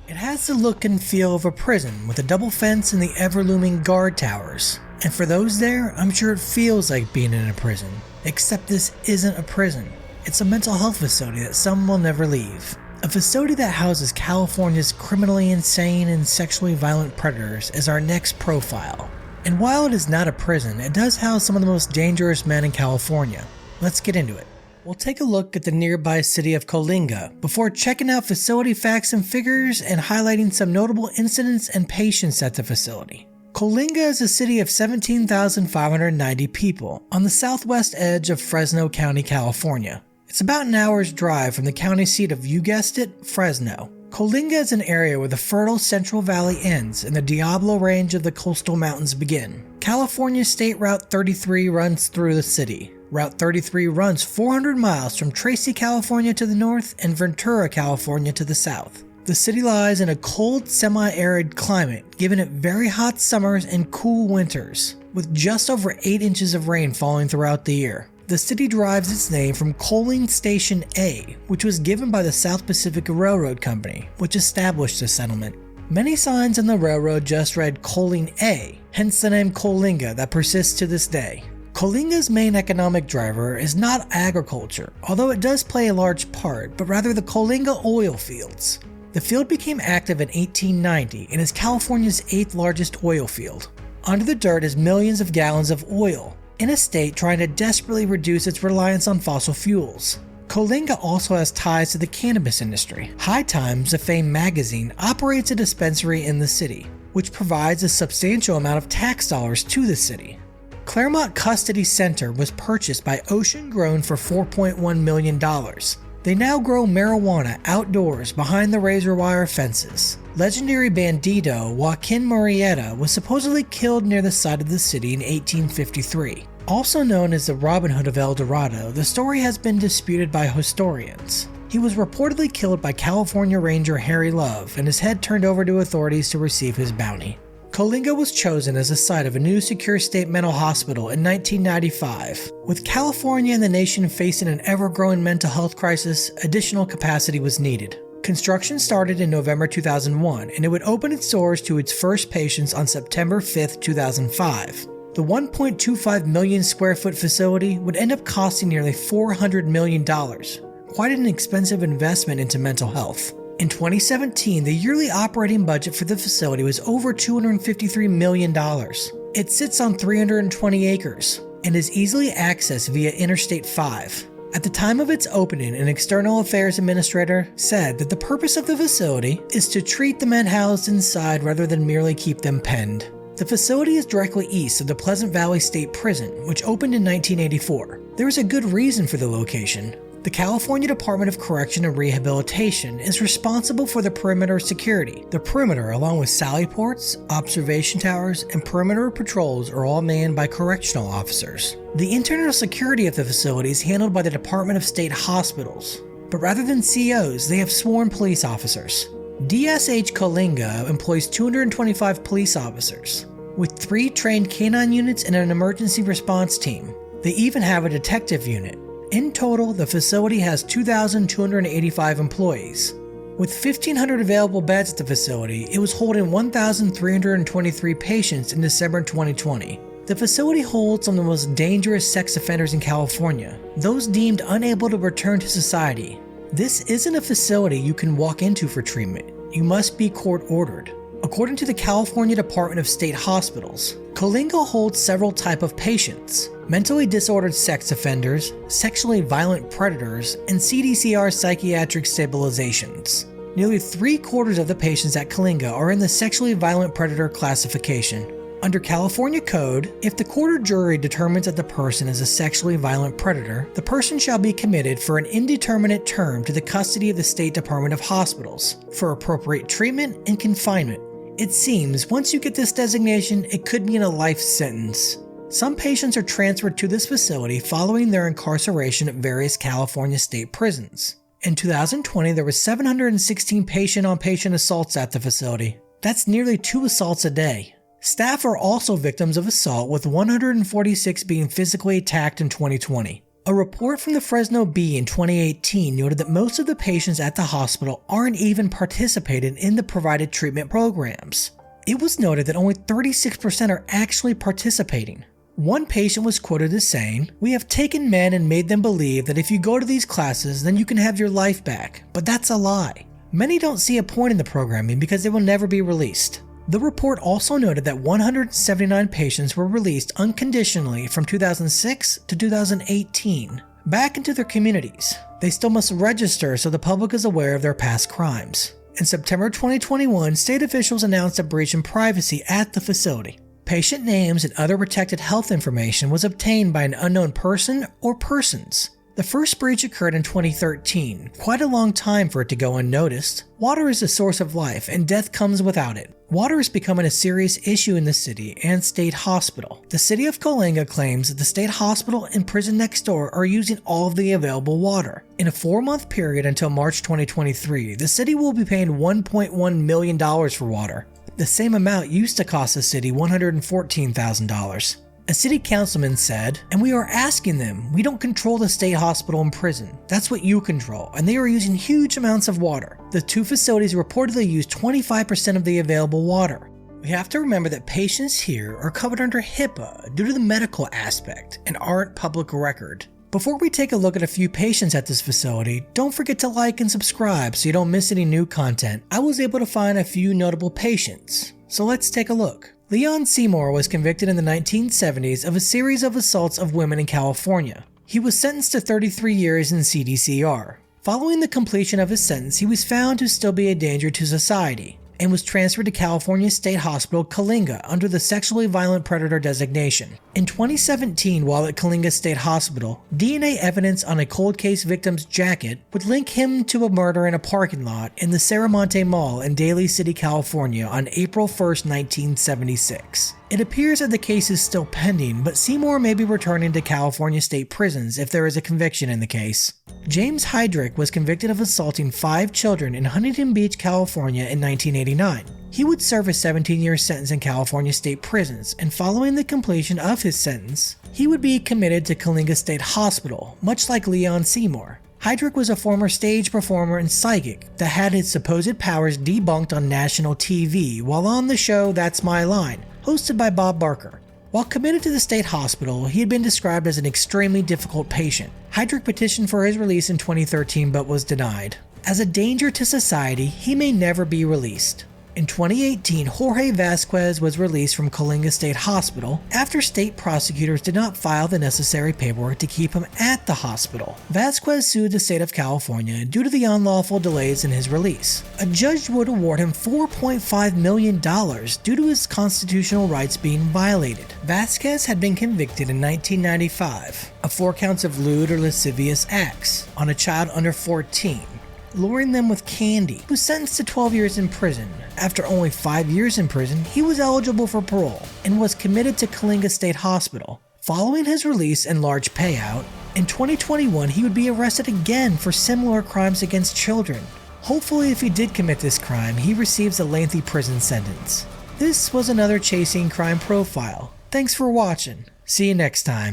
It has the look and feel of a prison with a double fence and the ever-looming guard towers. And for those there, I'm sure it feels like being in a prison. Except this isn't a prison. It's a mental health facility that some will never leave. A facility that houses California's criminally insane and sexually violent predators is our next profile. And while it is not a prison, it does house some of the most dangerous men in California. Let's get into it. We'll take a look at the nearby city of Coalinga before checking out facility facts and figures and highlighting some notable incidents and patients at the facility. Coalinga is a city of 17,590 people on the southwest edge of Fresno County, California. It's about an hour's drive from the county seat of, you guessed it, Fresno. Coalinga is an area where the fertile Central Valley ends and the Diablo Range of the coastal mountains begin. California State Route 33 runs through the city. Route 33 runs 400 miles from Tracy, California to the north and Ventura, California to the south. The city lies in a cold, semi-arid climate, giving it very hot summers and cool winters, with just over 8 inches of rain falling throughout the year. The city derives its name from Coaling Station A, which was given by the South Pacific Railroad Company, which established the settlement. Many signs on the railroad just read Coaling A, hence the name Coalinga that persists to this day. Coalinga's main economic driver is not agriculture, although it does play a large part, but rather the Coalinga oil fields. The field became active in 1890 and is California's 8th largest oil field. Under the dirt is millions of gallons of oil, in a state trying to desperately reduce its reliance on fossil fuels. Coalinga also has ties to the cannabis industry. High Times, a famed magazine, operates a dispensary in the city, which provides a substantial amount of tax dollars to the city. Claremont Custody Center was purchased by Ocean Grown for $4.1 million. They now grow marijuana outdoors behind the razor wire fences. Legendary bandito Joaquin Murrieta was supposedly killed near the site of the city in 1853. Also known as the Robin Hood of El Dorado, the story has been disputed by historians. He was reportedly killed by California Ranger Harry Love and his head turned over to authorities to receive his bounty. Coalinga was chosen as the site of a new secure state mental hospital in 1995. With California and the nation facing an ever-growing mental health crisis, additional capacity was needed. Construction started in November 2001, and it would open its doors to its first patients on September 5, 2005. The 1.25 million square foot facility would end up costing nearly $400 million. Quite an expensive investment into mental health. In 2017, the yearly operating budget for the facility was over $253 million. It sits on 320 acres and is easily accessed via Interstate 5. At the time of its opening, an external affairs administrator said that the purpose of the facility is to treat the men housed inside rather than merely keep them penned. The facility is directly east of the Pleasant Valley State Prison, which opened in 1984. There is a good reason for the location. The California Department of Correction and Rehabilitation is responsible for the perimeter security. The perimeter, along with sally ports, observation towers, and perimeter patrols are all manned by correctional officers. The internal security of the facility is handled by the Department of State Hospitals, but rather than COs, they have sworn police officers. DSH Coalinga employs 225 police officers, with 3 trained canine units and an emergency response team. They even have a detective unit. In total, the facility has 2,285 employees. With 1,500 available beds at the facility, it was holding 1,323 patients in December 2020. The facility holds some of the most dangerous sex offenders in California, those deemed unable to return to society. This isn't a facility you can walk into for treatment. You must be court-ordered. According to the California Department of State Hospitals, Coalinga holds several types of patients: mentally disordered sex offenders, sexually violent predators, and CDCR psychiatric stabilizations. Nearly 3/4 of the patients at Coalinga are in the sexually violent predator classification. Under California code, if the court or jury determines that the person is a sexually violent predator, the person shall be committed for an indeterminate term to the custody of the State Department of Hospitals for appropriate treatment and confinement. It seems once you get this designation, it could mean a life sentence. Some patients are transferred to this facility following their incarceration at various California state prisons. In 2020, there were 716 patient-on-patient assaults at the facility. That's nearly 2 assaults a day. Staff are also victims of assault, with 146 being physically attacked in 2020. A report from the Fresno Bee in 2018 noted that most of the patients at the hospital aren't even participating in the provided treatment programs. It was noted that only 36% are actually participating. One patient was quoted as saying, "We have taken men and made them believe that if you go to these classes, then you can have your life back, but that's a lie. Many don't see a point in the programming because they will never be released." The report also noted that 179 patients were released unconditionally from 2006 to 2018, back into their communities. They still must register so the public is aware of their past crimes. In September 2021, state officials announced a breach in privacy at the facility. Patient names and other protected health information was obtained by an unknown person or persons. The first breach occurred in 2013, quite a long time for it to go unnoticed. Water is the source of life, and death comes without it. Water is becoming a serious issue in the city and state hospital. The city of Coalinga claims that the state hospital and prison next door are using all of the available water. In a 4-month period until March 2023, the city will be paying $1.1 million for water. The same amount used to cost the city $114,000. A city councilman said, "And we are asking them, we don't control the state hospital and prison. That's what you control, and they are using huge amounts of water. The two facilities reportedly use 25% of the available water." We have to remember that patients here are covered under HIPAA due to the medical aspect and aren't public record. Before we take a look at a few patients at this facility, don't forget to like and subscribe so you don't miss any new content. I was able to find a few notable patients, so let's take a look. Leon Seymour was convicted in the 1970s of a series of assaults of women in California. He was sentenced to 33 years in CDCR. Following the completion of his sentence, he was found to still be a danger to society and was transferred to California State Hospital Coalinga under the sexually violent predator designation. In 2017, while at Coalinga State Hospital, DNA evidence on a cold case victim's jacket would link him to a murder in a parking lot in the Serramonte Mall in Daly City, California on April 1st, 1976. It appears that the case is still pending, but Seymour may be returning to California state prisons if there is a conviction in the case. James Heydrich was convicted of assaulting 5 children in Huntington Beach, California in 1989. He would serve a 17-year sentence in California state prisons, and following the completion of his sentence, he would be committed to Coalinga State Hospital, much like Leon Seymour. Heydrich was a former stage performer and psychic that had his supposed powers debunked on national TV while on the show That's My Line, hosted by Bob Barker. While committed to the state hospital, he had been described as an extremely difficult patient. Heydrich petitioned for his release in 2013 but was denied. As a danger to society, he may never be released. In 2018, Jorge Vasquez was released from Coalinga State Hospital after state prosecutors did not file the necessary paperwork to keep him at the hospital. Vasquez sued the state of California due to the unlawful delays in his release. A judge would award him $4.5 million due to his constitutional rights being violated. Vasquez had been convicted in 1995 of 4 counts of lewd or lascivious acts on a child under 14. Luring them with candy. He was sentenced to 12 years in prison. After only 5 years in prison, he was eligible for parole and was committed to Coalinga State Hospital. Following his release and large payout, in 2021 he would be arrested again for similar crimes against children. Hopefully, if he did commit this crime, he receives a lengthy prison sentence. This was another Chasing Crime Profile. Thanks for watching. See you next time.